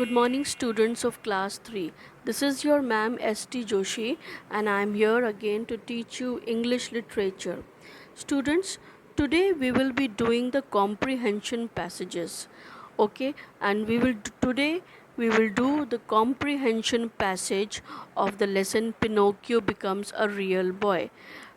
Good morning, students of class 3. This is your ma'am S.T. Joshi, and I am here again to teach you English literature. Students, today we will be doing the comprehension passages. Okay, and today we will do the comprehension passage of the lesson Pinocchio Becomes a Real Boy.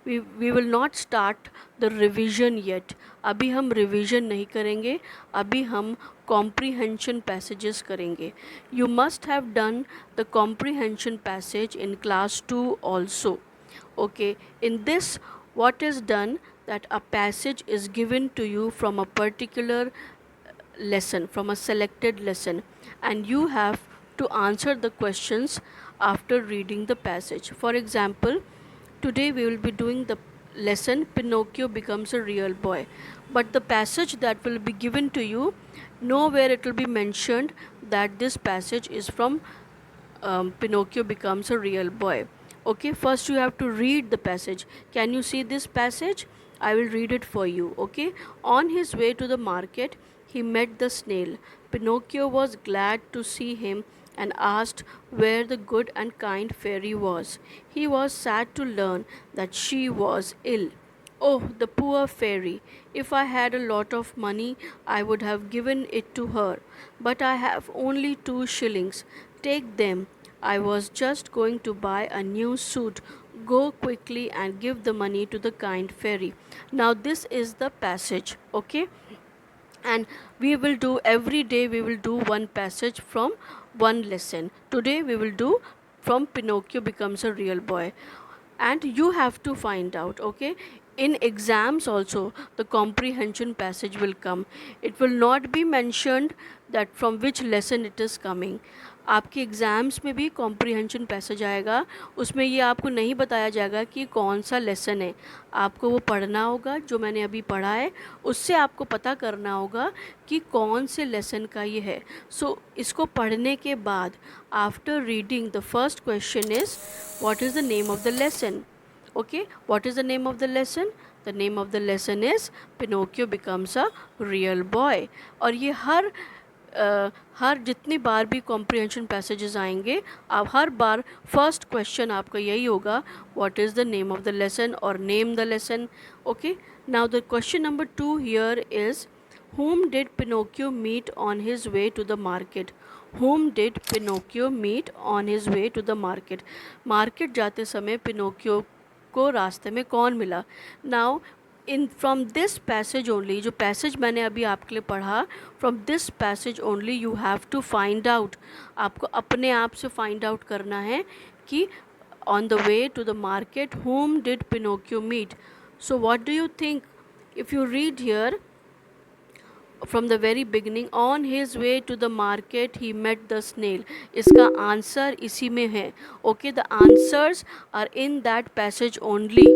We will not start the revision yet. अभी हम revision नहीं करेंगे, अभी हम comprehension passages करेंगे. You must have done the comprehension passage in class 2 also. Okay, in this what is done, that a passage is given to you from a particular lesson, from a selected lesson, and you have to answer the questions after reading the passage. For example, today we will be doing the lesson Pinocchio Becomes a Real Boy, but the passage that will be given to you, nowhere it will be mentioned that this passage is from Pinocchio Becomes a Real Boy. Okay, first you have to read the passage. Can you see this passage? I will read it for you. Okay, on his way to the market, he met the snail. Pinocchio was glad to see him and asked where the good and kind fairy was. He was sad to learn that she was ill. Oh, the poor fairy! If I had a lot of money, I would have given it to her. But I have only 2 shillings. Take them. I was just going to buy a new suit. Go quickly and give the money to the kind fairy. Now, this is the passage, okay? And we will do every day, we will do one passage from one lesson. Today, we will do from Pinocchio Becomes a Real Boy, and you have to find out. Okay, in exams also the comprehension passage will come. It will not be mentioned that from which lesson it is coming. आपके exams में भी comprehension passage आएगा, उसमें ये आपको नहीं बताया जाएगा कि कौन सा लेसन है. आपको वो पढ़ना होगा जो मैंने अभी पढ़ा है, उससे आपको पता करना होगा कि कौन से लेसन का ये है. सो इसको पढ़ने के बाद after reading the first question is what is the name of the lesson. Okay, what is the name of the lesson? The name of the lesson is Pinocchio Becomes a Real Boy. और ये हर जितनी बार भी comprehension passages आएंगे, आप हर बार first question आपका यही होगा, what is the name of the lesson और name the lesson. Okay, now the question number 2 here is, whom did Pinocchio meet on his way to the market? Whom did Pinocchio meet on his way to the market? Market जाते समय Pinocchio को रास्ते में कौन मिला. Now in from this passage only, जो passage मैंने अभी आपके लिए पढ़ा, from this passage only you have to find out. आपको अपने आप से फाइंड आउट करना है कि on the way to the market whom did Pinocchio meet. So what do you think? If you read here from the very beginning, on his way to the market he met the snail, इसका answer इसी में है. Okay, the answers are in that passage only.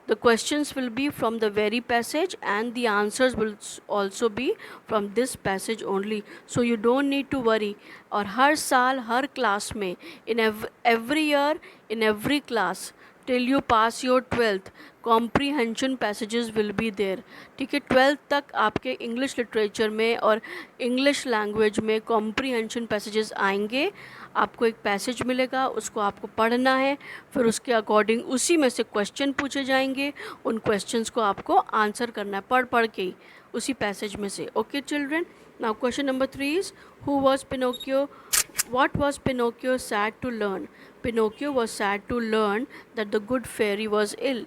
The questions will be from the very passage and the answers will also be from this passage only. So you don't need to worry. और हर साल हर class में, in every year, in every class till you pass your 12th, comprehension passages will be there. ठीक है, 12th तक आपके English literature में और English language में कॉम्प्रीहेंशन पैसेजेस आएंगे. आपको एक पैसेज मिलेगा, उसको आपको पढ़ना है, फिर उसके अकॉर्डिंग उसी में से क्वेश्चन पूछे जाएंगे. उन क्वेश्चंस को आपको आंसर करना है पढ़ के ही उसी पैसेज में से. Okay children, now question number 3 is, who was Pinocchio, what was Pinocchio sad to learn? Pinocchio was sad to learn that the good fairy was ill.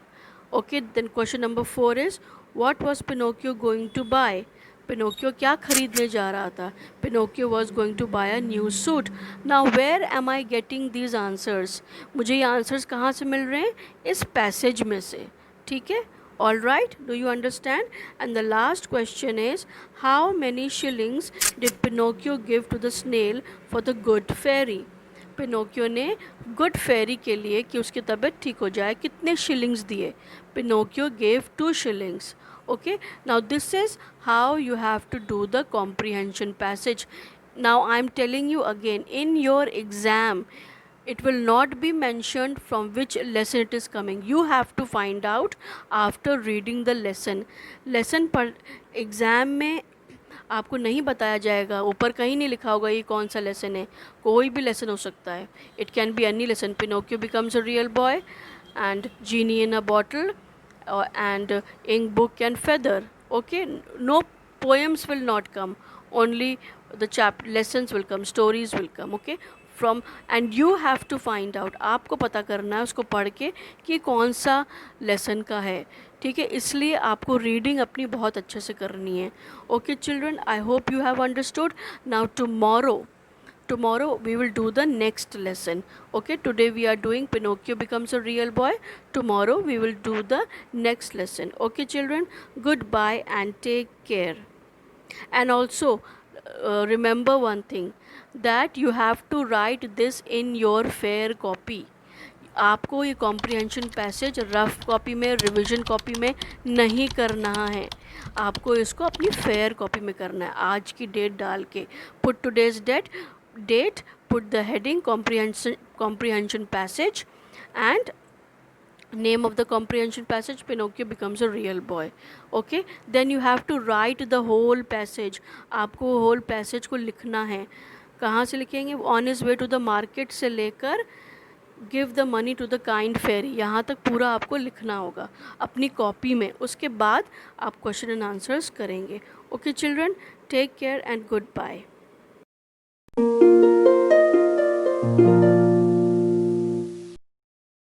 Okay, then question number 4 is, what was Pinocchio going to buy? Pinocchio क्या खरीदने जा रहा था? Pinocchio was going to buy a new suit. Now where am I getting these answers? मुझे ये answers कहाँ से मिल रहे हैं? इस passage में से. ठीक है? All right, do you understand? And the last question is, how many shillings did Pinocchio give to the snail for the good fairy? Pinocchio ने गुड फेरी के लिए कि उसकी तबीयत ठीक हो जाए कितने शिलिंग्स दिए? Pinocchio gave 2 shillings. Okay, now this is how you have to do the comprehension passage. Now I am telling you again, in your exam it will not be mentioned from which lesson it is coming. You have to find out after reading the lesson. Lesson पर exam में आपको नहीं बताया जाएगा, ऊपर कहीं नहीं लिखा होगा ये कौन सा लेसन है, कोई भी लेसन हो सकता है. It can be any lesson. Pinocchio becomes a real boy and genie in a bottle, and ink, book and feather. Okay, no poems will not come, only the lessons will come, stories will come. Okay, from, and you have to find out, आपको पता करना है उसको पढ़ के कि कौन सा लेसन का है. ठीक है, इसलिए आपको रीडिंग अपनी बहुत अच्छे से करनी है. Okay children, I hope you have understood. Now tomorrow we will do the next lesson. Okay, today we are doing Pinocchio becomes a real boy. Tomorrow we will do the next lesson. Okay children, goodbye and take care. And also remember one thing, that you have to write this in your fair copy. आपको ये comprehension passage rough copy में, revision copy में नहीं करना है, आपको इसको अपनी फेयर कॉपी में करना है. आज की डेट डाल के, put today's date, put the heading comprehension passage and name of the comprehension passage, Pinocchio becomes a real boy. Okay, then you have to write the whole passage. आपको whole passage को लिखना है. कहाँ से लिखेंगे? On his way to the market से लेकर give the money to the kind fairy, यहाँ तक पूरा आपको लिखना होगा अपनी कॉपी में. उसके बाद आप क्वेश्चन एंड आंसर्स करेंगे. Okay children, take care and good bye.